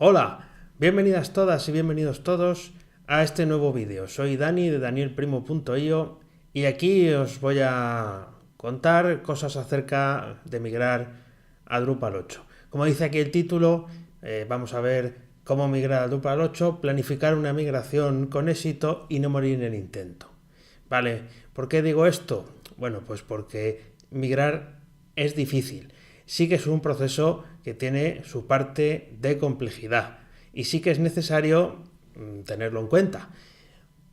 Hola, bienvenidas todas y bienvenidos todos a este nuevo vídeo. Soy Dani de danielprimo.io y aquí os voy a contar cosas acerca de migrar a Drupal 8. Como dice aquí el título, vamos a ver cómo migrar a Drupal 8, planificar una migración con éxito y no morir en el intento. Vale, ¿por qué digo esto? Bueno, pues porque migrar es difícil. Sí que es un proceso que tiene su parte de complejidad y sí que es necesario tenerlo en cuenta,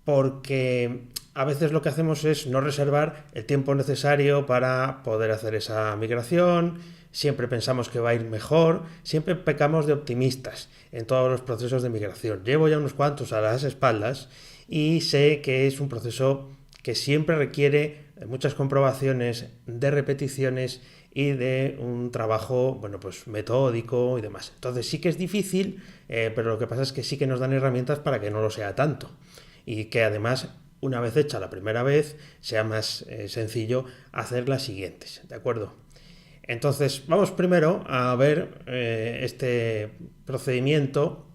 porque a veces lo que hacemos es no reservar el tiempo necesario para poder hacer esa migración, siempre pensamos que va a ir mejor, siempre pecamos de optimistas en todos los procesos de migración. Llevo ya unos cuantos a las espaldas y sé que es un proceso que siempre requiere muchas comprobaciones, de repeticiones y de un trabajo, bueno, pues metódico y demás. Entonces sí que es difícil, pero lo que pasa es que sí que nos dan herramientas para que no lo sea tanto y que además una vez hecha la primera vez sea más sencillo hacer las siguientes, ¿de acuerdo? Entonces vamos primero a ver este procedimiento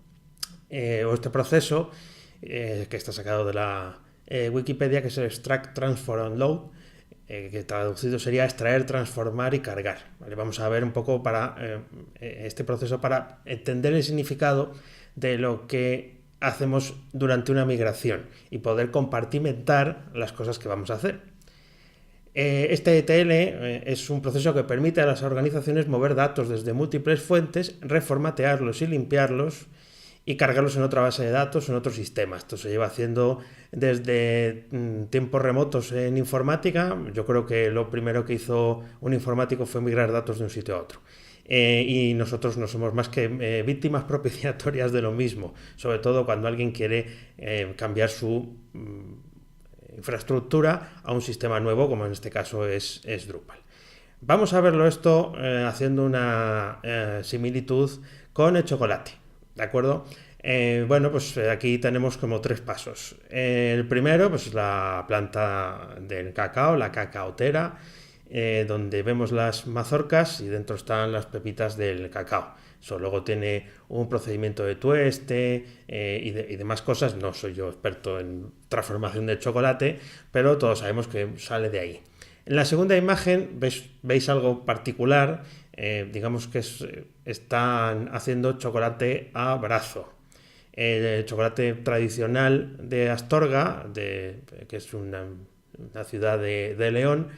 o este proceso que está sacado de la Wikipedia, que es el Extract, Transform, Load, que traducido sería extraer, transformar y cargar. ¿Vale? Vamos a ver un poco para este proceso para entender el significado de lo que hacemos durante una migración y poder compartimentar las cosas que vamos a hacer. Este ETL es un proceso que permite a las organizaciones mover datos desde múltiples fuentes, reformatearlos y limpiarlos y cargarlos en otra base de datos, en otro sistema. Esto se lleva haciendo desde tiempos remotos en informática. Yo creo que lo primero que hizo un informático fue migrar datos de un sitio a otro. Y nosotros no somos más que víctimas propiciatorias de lo mismo, sobre todo cuando alguien quiere cambiar su infraestructura a un sistema nuevo, como en este caso es Drupal. Vamos a verlo esto haciendo una similitud con el chocolate, ¿de acuerdo? Bueno, pues aquí tenemos como tres pasos. El primero, pues la planta del cacao, la cacaotera, donde vemos las mazorcas y dentro están las pepitas del cacao. Eso luego tiene un procedimiento de tueste y demás cosas. No soy yo experto en transformación de chocolate, pero todos sabemos que sale de ahí. En la segunda imagen veis algo particular, digamos que están haciendo chocolate a brazo. El chocolate tradicional de Astorga, que es una ciudad de León,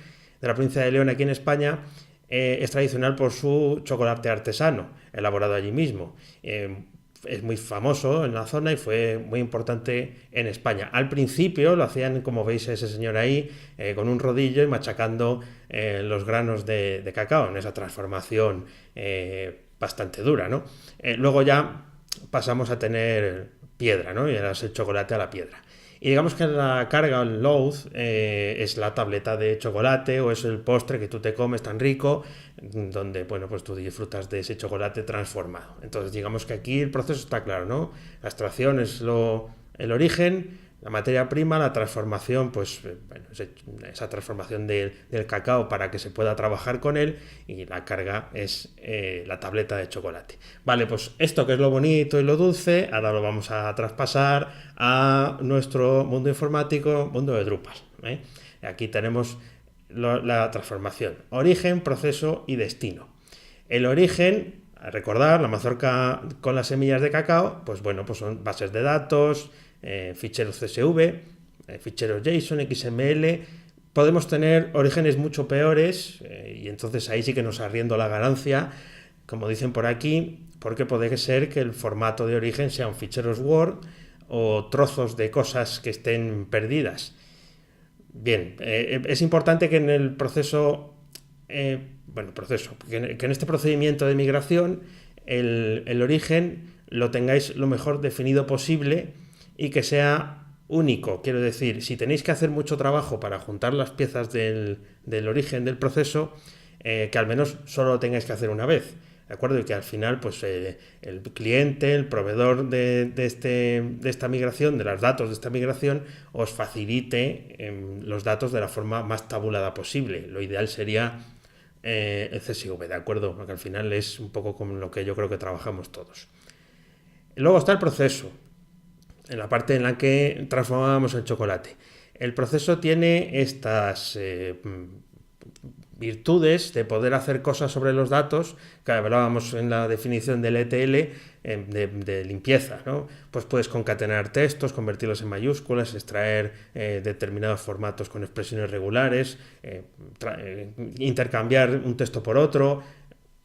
de la provincia de León aquí en España, es tradicional por su chocolate artesano, elaborado allí mismo. Es muy famoso en la zona y fue muy importante en España. Al principio lo hacían, como veis ese señor ahí, con un rodillo y machacando los granos de cacao, en esa transformación bastante dura, ¿no? Luego ya pasamos a tener piedra, ¿no? Y ahora es el chocolate a la piedra. Y digamos que la carga, el load, es la tableta de chocolate o es el postre que tú te comes tan rico, donde, bueno, pues tú disfrutas de ese chocolate transformado. Entonces, digamos que aquí el proceso está claro, ¿no? La extracción es el origen, la materia prima, la transformación, pues, bueno, esa transformación del cacao para que se pueda trabajar con él y la carga es la tableta de chocolate. Vale, pues esto que es lo bonito y lo dulce, ahora lo vamos a traspasar a nuestro mundo informático, mundo de Drupal. Aquí tenemos la transformación, origen, proceso y destino. El origen, a recordar, la mazorca con las semillas de cacao, pues bueno, pues son bases de datos, ficheros CSV, ficheros JSON, XML. Podemos tener orígenes mucho peores y entonces ahí sí que nos arriendo la ganancia, como dicen por aquí, porque puede ser que el formato de origen sean ficheros Word o trozos de cosas que estén perdidas. Bien, es importante que en el proceso, que en este procedimiento de migración el origen lo tengáis lo mejor definido posible y que sea único. Quiero decir, si tenéis que hacer mucho trabajo para juntar las piezas del origen del proceso, que al menos solo lo tengáis que hacer una vez. ¿De acuerdo? Y que al final, pues el cliente, el proveedor de esta migración, de los datos de esta migración, os facilite los datos de la forma más tabulada posible. Lo ideal sería el CSV, ¿de acuerdo? Porque al final es un poco como lo que yo creo que trabajamos todos. Luego está el proceso, en la parte en la que transformábamos el chocolate. El proceso tiene estas virtudes de poder hacer cosas sobre los datos, que hablábamos en la definición del ETL, de limpieza, ¿no? Pues puedes concatenar textos, convertirlos en mayúsculas, extraer determinados formatos con expresiones regulares, intercambiar un texto por otro,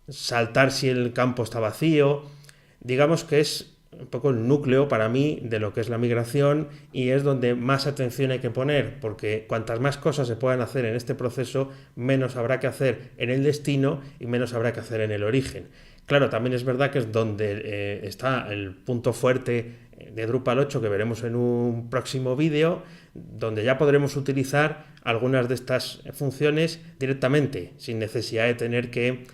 saltar si el campo está vacío. Digamos que es un poco el núcleo para mí de lo que es la migración y es donde más atención hay que poner, porque cuantas más cosas se puedan hacer en este proceso, menos habrá que hacer en el destino y menos habrá que hacer en el origen. Claro, también es verdad que es donde está el punto fuerte de Drupal 8 que veremos en un próximo vídeo, donde ya podremos utilizar algunas de estas funciones directamente, sin necesidad de tener que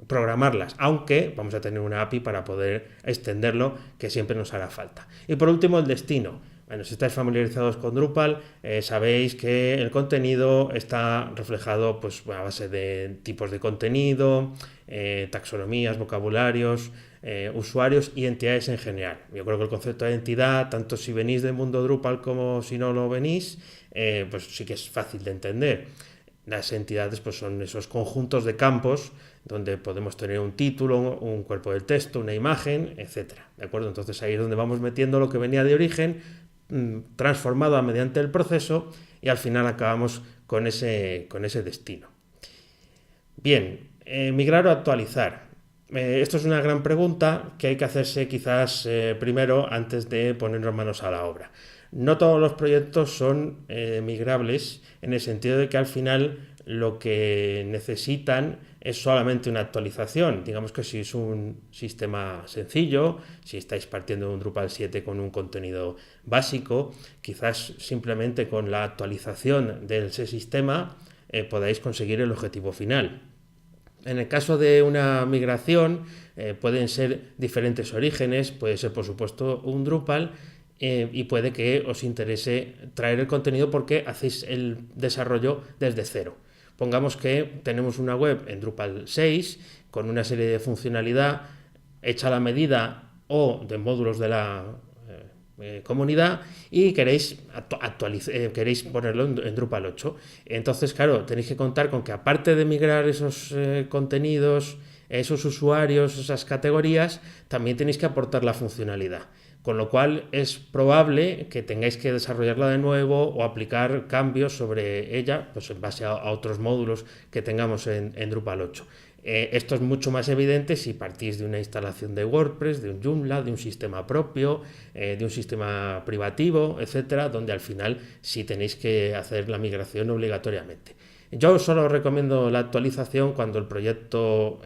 programarlas, aunque vamos a tener una API para poder extenderlo, que siempre nos hará falta. Y por último, el destino. Bueno, si estáis familiarizados con Drupal, sabéis que el contenido está reflejado pues, a base de tipos de contenido, taxonomías, vocabularios, usuarios y entidades en general. Yo creo que el concepto de entidad, tanto si venís del mundo Drupal como si no lo venís, pues sí que es fácil de entender. Las entidades pues son esos conjuntos de campos donde podemos tener un título, un cuerpo del texto, una imagen, etcétera. ¿De acuerdo? Entonces ahí es donde vamos metiendo lo que venía de origen, transformado mediante el proceso y al final acabamos con ese destino. Bien, migrar o actualizar. Esto es una gran pregunta que hay que hacerse quizás primero antes de ponernos manos a la obra. No todos los proyectos son migrables en el sentido de que al final lo que necesitan es solamente una actualización. Digamos que si es un sistema sencillo, si estáis partiendo de un Drupal 7 con un contenido básico, quizás simplemente con la actualización de ese sistema podáis conseguir el objetivo final. En el caso de una migración pueden ser diferentes orígenes, puede ser por supuesto un Drupal, y puede que os interese traer el contenido porque hacéis el desarrollo desde cero. Pongamos que tenemos una web en Drupal 6 con una serie de funcionalidad hecha a la medida o de módulos de la comunidad y queréis ponerlo en Drupal 8. Entonces, claro, tenéis que contar con que aparte de migrar esos contenidos, esos usuarios, esas categorías, también tenéis que aportar la funcionalidad. Con lo cual es probable que tengáis que desarrollarla de nuevo o aplicar cambios sobre ella pues en base a otros módulos que tengamos en Drupal 8. Esto es mucho más evidente si partís de una instalación de WordPress, de un Joomla, de un sistema propio, de un sistema privativo, etcétera, donde al final sí tenéis que hacer la migración obligatoriamente. Yo solo recomiendo la actualización cuando el proyecto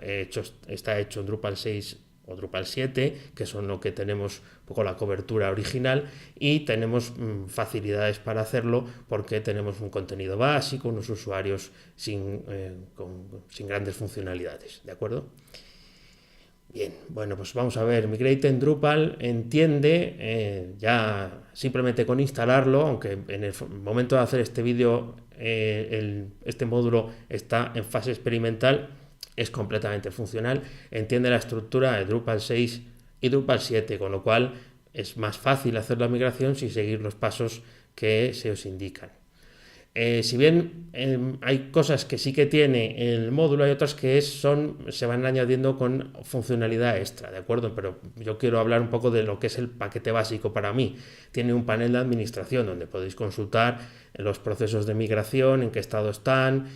está hecho en Drupal 6 o Drupal 7, que son lo que tenemos un poco la cobertura original, y tenemos facilidades para hacerlo porque tenemos un contenido básico, unos usuarios sin grandes funcionalidades, ¿de acuerdo? Bien, bueno, pues vamos a ver, Migrate en Drupal entiende, ya simplemente con instalarlo, aunque en el momento de hacer este vídeo este módulo está en fase experimental, es completamente funcional, entiende la estructura de Drupal 6 y Drupal 7, con lo cual es más fácil hacer la migración sin seguir los pasos que se os indican. Si bien hay cosas que sí que tiene el módulo, hay otras que se van añadiendo con funcionalidad extra, ¿de acuerdo? Pero yo quiero hablar un poco de lo que es el paquete básico para mí. Tiene un panel de administración donde podéis consultar los procesos de migración, en qué estado están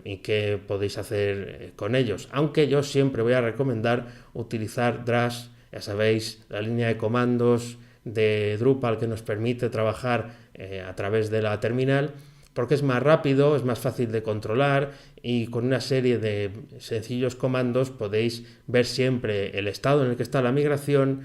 y qué podéis hacer con ellos. Aunque yo siempre voy a recomendar utilizar Drush, ya sabéis, la línea de comandos de Drupal que nos permite trabajar a través de la terminal, porque es más rápido, es más fácil de controlar y con una serie de sencillos comandos podéis ver siempre el estado en el que está la migración,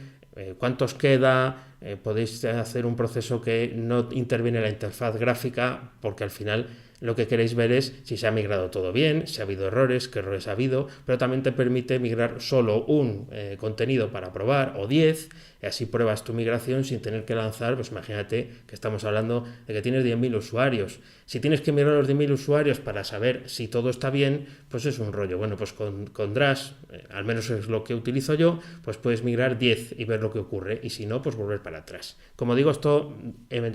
cuántos queda, podéis hacer un proceso que no interviene la interfaz gráfica, porque al final lo que queréis ver es si se ha migrado todo bien, si ha habido errores, qué errores ha habido, pero también te permite migrar solo un contenido para probar o 10, Y así pruebas tu migración sin tener que lanzar, pues imagínate que estamos hablando de que tienes 10.000 usuarios. Si tienes que migrar a los 10.000 usuarios para saber si todo está bien, pues es un rollo. Bueno, pues con Drush, al menos es lo que utilizo yo, pues puedes migrar 10 y ver lo que ocurre, y si no, pues volver para atrás. Como digo, esto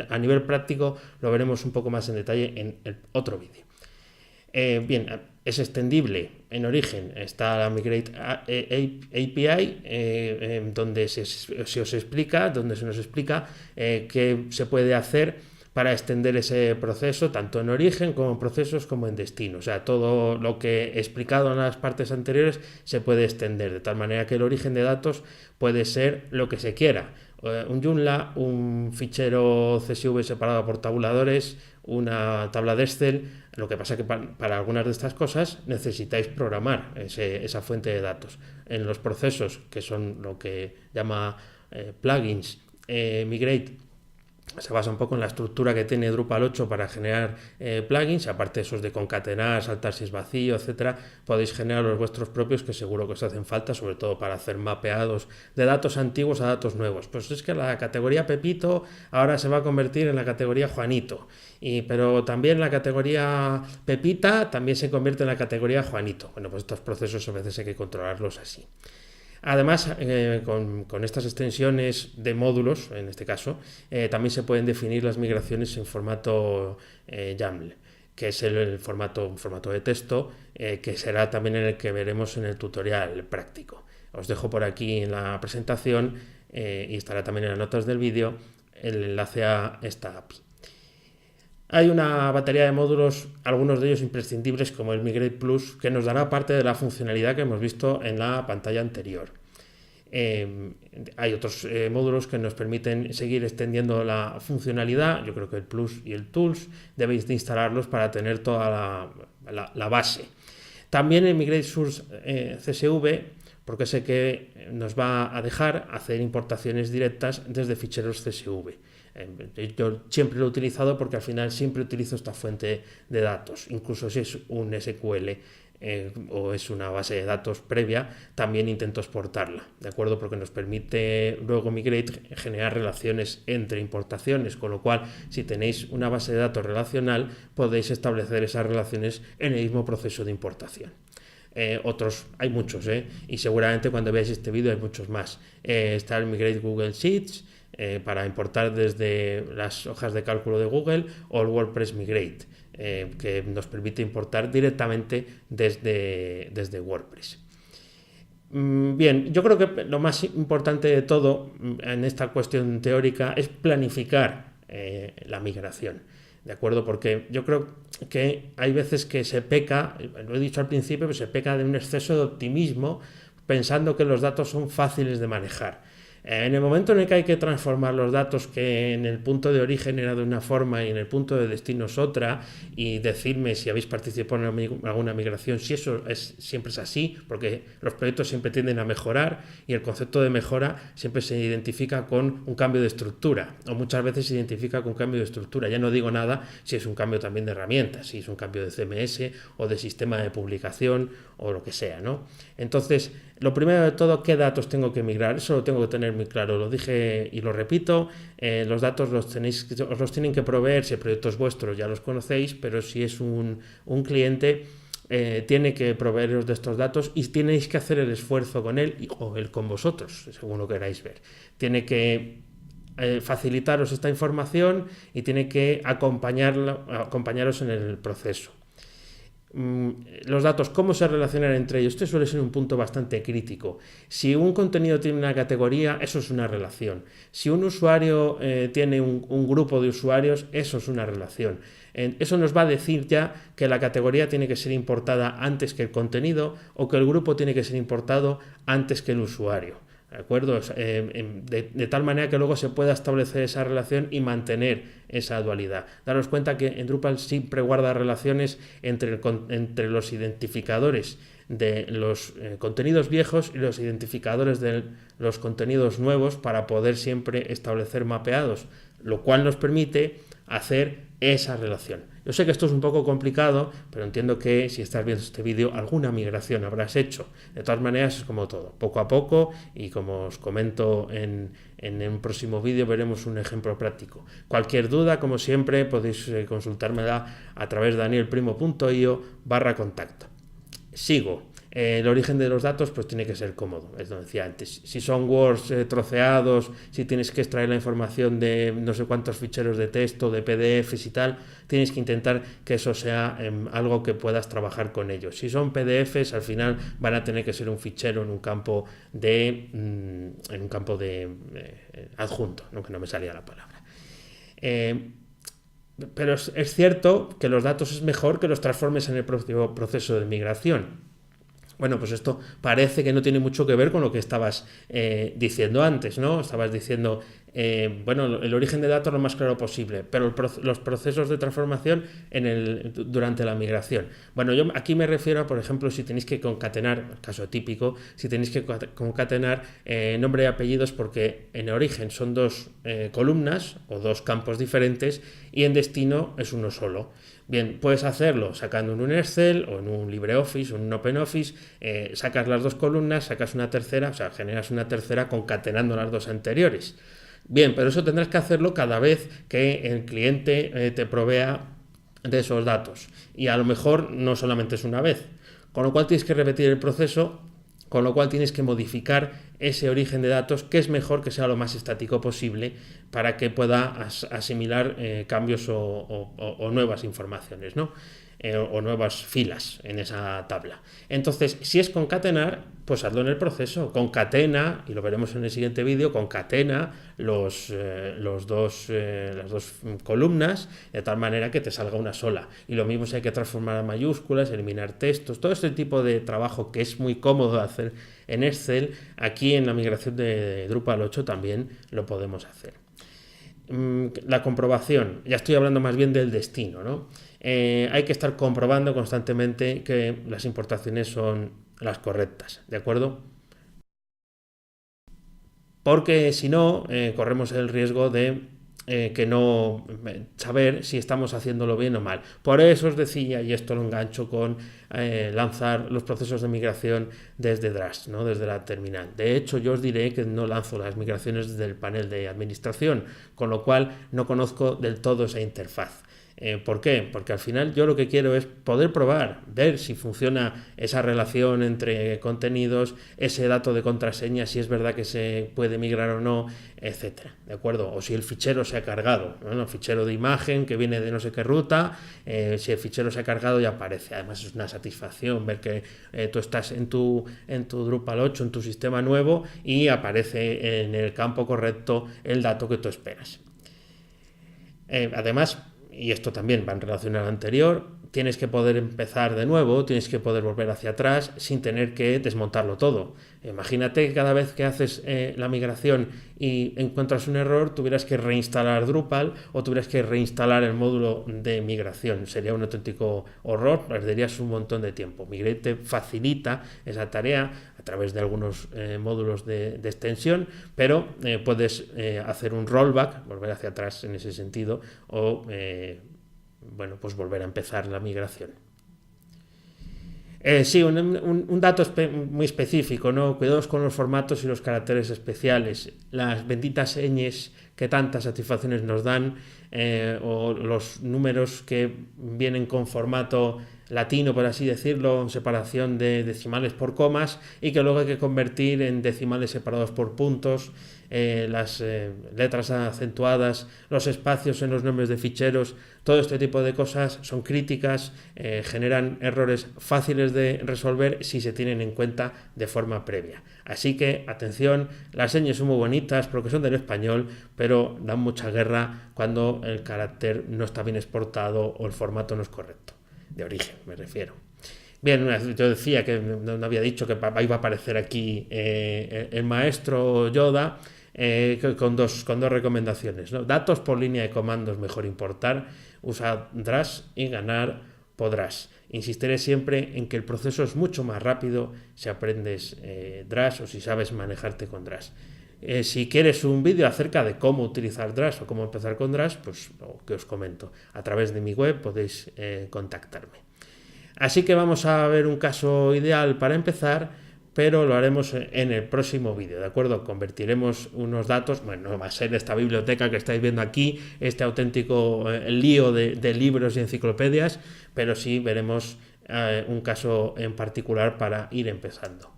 a nivel práctico lo veremos un poco más en detalle en el otro vídeo. Bien, es extendible. En origen está la Migrate API, donde se nos explica qué se puede hacer para extender ese proceso, tanto en origen como en procesos como en destino. O sea, todo lo que he explicado en las partes anteriores se puede extender, de tal manera que el origen de datos puede ser lo que se quiera. Un Joomla, un fichero CSV separado por tabuladores, una tabla de Excel. Lo que pasa es que para algunas de estas cosas necesitáis programar esa fuente de datos. En los procesos, que son lo que llama plugins, Migrate se basa un poco en la estructura que tiene Drupal 8 para generar plugins, aparte de esos de concatenar, saltar si es vacío, etcétera. Podéis generar los vuestros propios, que seguro que os hacen falta, sobre todo para hacer mapeados de datos antiguos a datos nuevos. Pues es que la categoría Pepito ahora se va a convertir en la categoría Juanito, pero también la categoría Pepita también se convierte en la categoría Juanito. Bueno, pues estos procesos a veces hay que controlarlos así. Además, con estas extensiones de módulos, en este caso, también se pueden definir las migraciones en formato YAML, que es un formato de texto, que será también en el que veremos en el tutorial práctico. Os dejo por aquí en la presentación y estará también en las notas del vídeo el enlace a esta API. Hay una batería de módulos, algunos de ellos imprescindibles, como el Migrate Plus, que nos dará parte de la funcionalidad que hemos visto en la pantalla anterior. Hay otros módulos que nos permiten seguir extendiendo la funcionalidad. Yo creo que el Plus y el Tools debéis de instalarlos para tener toda la base. También el Migrate Source CSV, porque sé que nos va a dejar hacer importaciones directas desde ficheros CSV. Yo siempre lo he utilizado porque al final siempre utilizo esta fuente de datos, incluso si es un SQL o es una base de datos previa, también intento exportarla, ¿de acuerdo? Porque nos permite luego Migrate generar relaciones entre importaciones, con lo cual si tenéis una base de datos relacional podéis establecer esas relaciones en el mismo proceso de importación. Otros, hay muchos, y seguramente cuando veáis este vídeo hay muchos más. Está el Migrate Google Sheets, para importar desde las hojas de cálculo de Google, o el WordPress Migrate, que nos permite importar directamente desde WordPress. Bien, yo creo que lo más importante de todo en esta cuestión teórica es planificar la migración, ¿de acuerdo? Porque yo creo que hay veces que se peca, lo he dicho al principio, pero se peca de un exceso de optimismo pensando que los datos son fáciles de manejar. En el momento en el que hay que transformar los datos, que en el punto de origen era de una forma y en el punto de destino es otra, y decirme si habéis participado en alguna migración, si eso siempre es así, porque los proyectos siempre tienden a mejorar y el concepto de mejora siempre se identifica con un cambio de estructura, o muchas veces se identifica con un cambio de estructura. Ya no digo nada si es un cambio también de herramientas, si es un cambio de CMS o de sistema de publicación o lo que sea, ¿no? Entonces, lo primero de todo, ¿qué datos tengo que migrar? Eso lo tengo que tener muy claro. Lo dije y lo repito, los datos os los tienen que proveer. Si el proyecto es vuestro ya los conocéis, pero si es un cliente, tiene que proveeros de estos datos y tenéis que hacer el esfuerzo con él o él con vosotros, según lo queráis ver. Tiene que facilitaros esta información y tiene que acompañaros en el proceso. Los datos, ¿cómo se relacionan entre ellos? Este suele ser un punto bastante crítico. Si un contenido tiene una categoría, eso es una relación. Si un usuario tiene un grupo de usuarios, eso es una relación. Eso nos va a decir ya que la categoría tiene que ser importada antes que el contenido o que el grupo tiene que ser importado antes que el usuario. ¿De acuerdo? De tal manera que luego se pueda establecer esa relación y mantener esa dualidad. Daros cuenta que en Drupal siempre guarda relaciones entre los identificadores de los contenidos viejos y los identificadores de los contenidos nuevos para poder siempre establecer mapeados, lo cual nos permite hacer esa relación. Yo sé que esto es un poco complicado, pero entiendo que si estás viendo este vídeo, alguna migración habrás hecho. De todas maneras, es como todo, poco a poco, y como os comento en un próximo vídeo, veremos un ejemplo práctico. Cualquier duda, como siempre, podéis consultármela a través de danielprimo.io/contacto. Sigo. El origen de los datos pues tiene que ser cómodo, es lo que decía antes. Si son words troceados, si tienes que extraer la información de no sé cuántos ficheros de texto, de PDFs y tal, tienes que intentar que eso sea algo que puedas trabajar con ellos. Si son PDFs, al final van a tener que ser un fichero en un campo de adjunto, ¿no? Que no me salía la palabra. Pero es cierto que los datos es mejor que los transformes en el propio proceso de migración. Bueno, pues esto parece que no tiene mucho que ver con lo que estabas diciendo antes, ¿no? Estabas diciendo, bueno, el origen de datos lo más claro posible, pero los procesos de transformación durante la migración. Bueno, yo aquí me refiero a, por ejemplo, si tenéis que concatenar, caso típico, si tenéis que concatenar nombre y apellidos porque en origen son dos columnas o dos campos diferentes y en destino es uno solo. Bien, puedes hacerlo sacando en un Excel o en un LibreOffice o en un OpenOffice, sacas las dos columnas, sacas una tercera, o sea, generas una tercera concatenando las dos anteriores. Bien, pero eso tendrás que hacerlo cada vez que el cliente te provea de esos datos. Y a lo mejor no solamente es una vez. Con lo cual tienes que repetir el proceso, con lo cual tienes que modificar ese origen de datos, que es mejor que sea lo más estático posible para que pueda asimilar cambios o nuevas informaciones, ¿no? O nuevas filas en esa tabla. Entonces, si es concatenar, pues hazlo en el proceso. Concatena, y lo veremos en el siguiente vídeo, concatena las dos columnas de tal manera que te salga una sola. Y lo mismo si hay que transformar a mayúsculas, eliminar textos, todo este tipo de trabajo que es muy cómodo hacer en Excel, aquí en la migración de Drupal 8 también lo podemos hacer. La comprobación, ya estoy hablando más bien del destino, ¿no? Hay que estar comprobando constantemente que las importaciones son las correctas, ¿de acuerdo? Porque si no, corremos el riesgo de que no saber si estamos haciéndolo bien o mal. Por eso os decía, y esto lo engancho con lanzar los procesos de migración desde Drush, ¿no? Desde la terminal. De hecho, yo os diré que no lanzo las migraciones desde el panel de administración, con lo cual no conozco del todo esa interfaz. ¿Por qué? Porque al final yo lo que quiero es poder probar, ver si funciona esa relación entre contenidos, ese dato de contraseña, si es verdad que se puede migrar o no, etcétera, ¿de acuerdo? O si el fichero se ha cargado, ¿no? El fichero de imagen que viene de no sé qué ruta, si el fichero se ha cargado ya aparece. Además es una satisfacción ver que tú estás en tu Drupal 8, en tu sistema nuevo y aparece en el campo correcto el dato que tú esperas. Además, y esto también va en relación al anterior, tienes que poder empezar de nuevo, tienes que poder volver hacia atrás sin tener que desmontarlo todo. Imagínate que cada vez que haces la migración y encuentras un error, tuvieras que reinstalar Drupal o tuvieras que reinstalar el módulo de migración. Sería un auténtico horror, perderías un montón de tiempo. Migrate te facilita esa tarea a través de algunos módulos de extensión, pero puedes hacer un rollback, volver hacia atrás en ese sentido, o bueno, pues volver a empezar la migración. Sí, un dato muy específico, ¿no? Cuidados con los formatos y los caracteres especiales. Las benditas ñes que tantas satisfacciones nos dan, o los números que vienen con formato latino, por así decirlo, separación de decimales por comas, y que luego hay que convertir en decimales separados por puntos, las letras acentuadas, los espacios en los nombres de ficheros. Todo este tipo de cosas son críticas, generan errores fáciles de resolver si se tienen en cuenta de forma previa. Así que, atención, las señas son muy bonitas porque son del español, pero dan mucha guerra cuando el carácter no está bien exportado o el formato no es correcto. De origen, me refiero. Bien, yo decía que no había dicho que iba a aparecer aquí el maestro Yoda, con dos recomendaciones, ¿no? Datos por línea de comandos mejor importar, usa Drush y ganar podrás. Insistiré siempre en que el proceso es mucho más rápido si aprendes Drush o si sabes manejarte con Drush. Si quieres un vídeo acerca de cómo utilizar Drush o cómo empezar con Drush, pues lo que os comento, a través de mi web podéis contactarme. Así que vamos a ver un caso ideal para empezar, pero lo haremos en el próximo vídeo, ¿de acuerdo? Convertiremos unos datos, bueno, no va a ser esta biblioteca que estáis viendo aquí, este auténtico lío de libros y enciclopedias, pero sí veremos un caso en particular para ir empezando.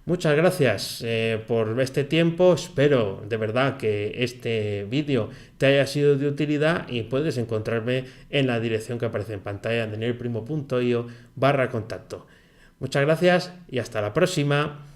Muchas gracias por este tiempo, espero de verdad que este vídeo te haya sido de utilidad y puedes encontrarme en la dirección que aparece en pantalla, danielprimo.io/contacto. Muchas gracias y hasta la próxima.